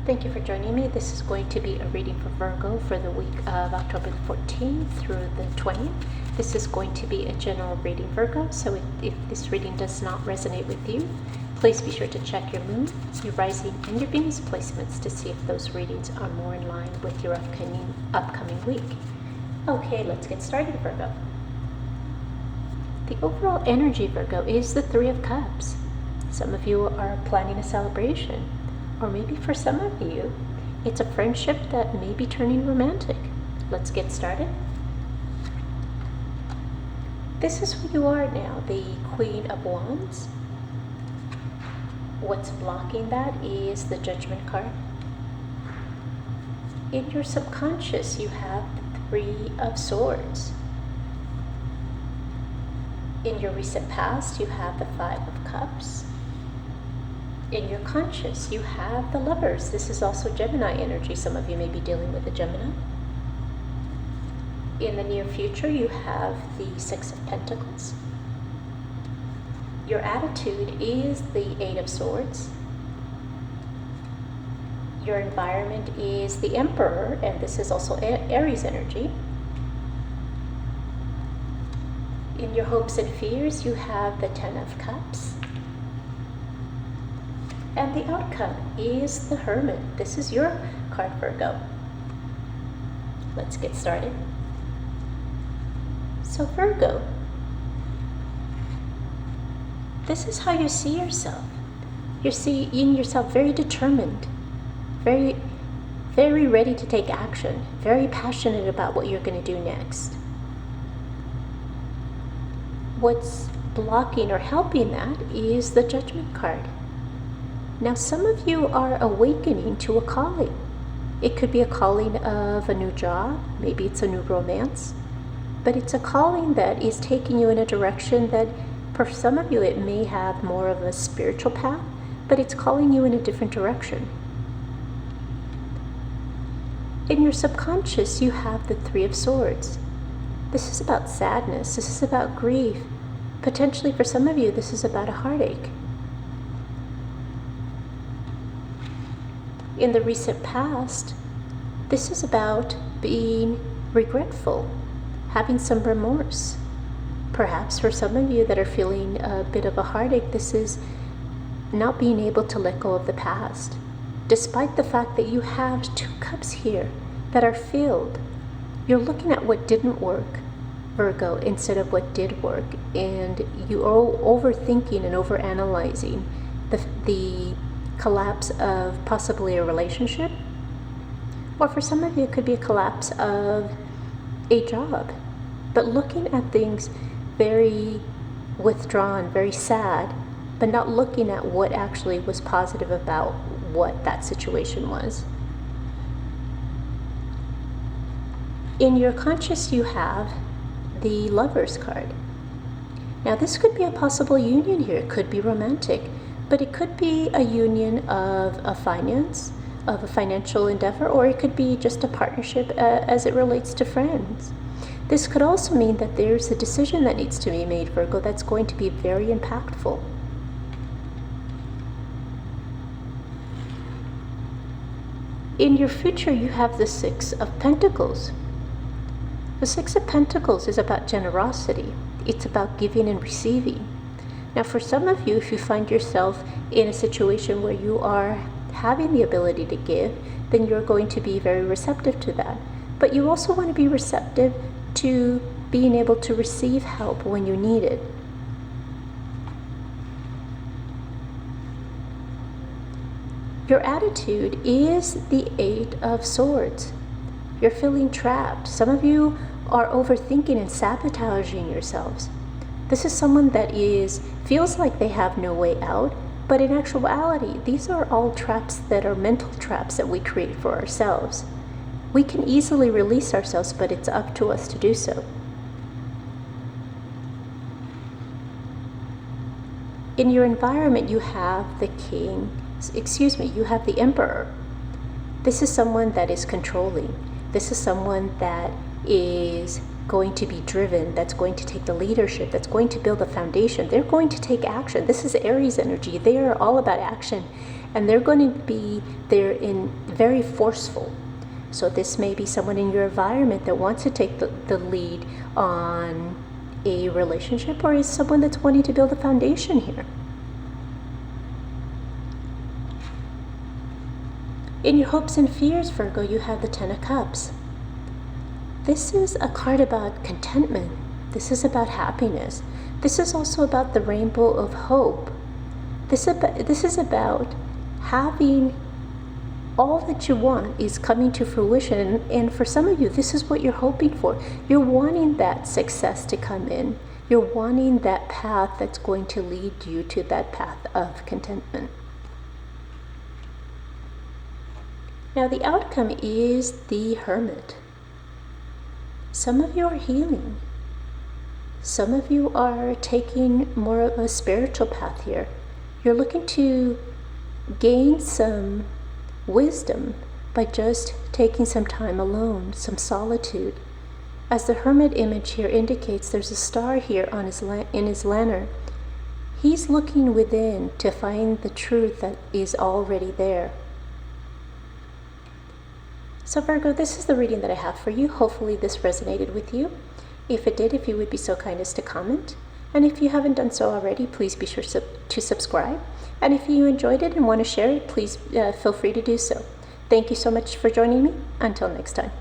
Thank you for joining me. This is going to be a reading for Virgo for the week of October the 14th through the 20th. This is going to be a general reading, Virgo, so if this reading does not resonate with you, please be sure to check your moon, your rising, and your Venus placements to see if those readings are more in line with your upcoming week. Okay, let's get started, Virgo. The overall energy, Virgo, is the Three of Cups. Some of you are planning a celebration. Or maybe for some of you, it's a friendship that may be turning romantic. Let's get started. This is who you are now, the Queen of Wands. What's blocking that is the Judgment card. In your subconscious, you have the Three of Swords. In your recent past, you have the Five of Cups. In your conscious, you have the Lovers. This is also Gemini energy. Some of you may be dealing with a Gemini. In the near future, you have the Six of Pentacles. Your attitude is the Eight of Swords. Your environment is the Emperor, and this is also Aries energy. In your hopes and fears, you have the Ten of Cups. And the outcome is the Hermit. This is your card, Virgo. Let's get started. So Virgo, this is how you see yourself. You're seeing yourself very determined, very, very ready to take action, very passionate about what you're going to do next. What's blocking or helping that is the Judgment card. Now, some of you are awakening to a calling. It could be a calling of a new job, maybe it's a new romance, but it's a calling that is taking you in a direction that, for some of you, it may have more of a spiritual path, but it's calling you in a different direction. In your subconscious, you have the Three of Swords. This is about sadness. This is about grief. Potentially, for some of you, this is about a heartache. In the recent past, this is about being regretful, having some remorse. Perhaps for some of you that are feeling a bit of a heartache, this is not being able to let go of the past. Despite the fact that you have two cups here that are filled, you're looking at what didn't work, Virgo, instead of what did work. And you are overthinking and overanalyzing the collapse of possibly a relationship, or for some of you it could be a collapse of a job, but looking at things very withdrawn, very sad, but not looking at what actually was positive about what that situation was. In your conscious, you have the Lovers card. Now, this could be a possible union here. It could be romantic, but it could be a union of a financial endeavor, or it could be just a partnership as it relates to friends. This could also mean that there's a decision that needs to be made, Virgo, that's going to be very impactful. In your future, you have the Six of Pentacles. The Six of Pentacles is about generosity. It's about giving and receiving. Now, for some of you, if you find yourself in a situation where you are having the ability to give, then you're going to be very receptive to that. But you also want to be receptive to being able to receive help when you need it. Your attitude is the Eight of Swords. You're feeling trapped. Some of you are overthinking and sabotaging yourselves. This is someone that feels like they have no way out, but in actuality, these are all traps that are mental traps that we create for ourselves. We can easily release ourselves, but it's up to us to do so. In your environment, you have the you have the Emperor. This is someone that is controlling. This is someone that is going to be driven, that's going to take the leadership, that's going to build a foundation. They're going to take action. This is Aries energy. They are all about action and they're going to be there in very forceful. So this may be someone in your environment that wants to take the lead on a relationship, or is someone that's wanting to build a foundation here. In your hopes and fears, Virgo, you have the Ten of Cups. This is a card about contentment. This is about happiness. This is also about the rainbow of hope. This is about having all that you want is coming to fruition. And for some of you, this is what you're hoping for. You're wanting that success to come in. You're wanting that path that's going to lead you to that path of contentment. Now, the outcome is the Hermit. Some of you are healing. Some of you are taking more of a spiritual path here. You're looking to gain some wisdom by just taking some time alone, some solitude. As the Hermit image here indicates, there's a star here on in his lantern. He's looking within to find the truth that is already there. So Virgo, this is the reading that I have for you. Hopefully this resonated with you. If it did, if you would be so kind as to comment. And if you haven't done so already, please be sure to subscribe. And if you enjoyed it and want to share it, please feel free to do so. Thank you so much for joining me. Until next time.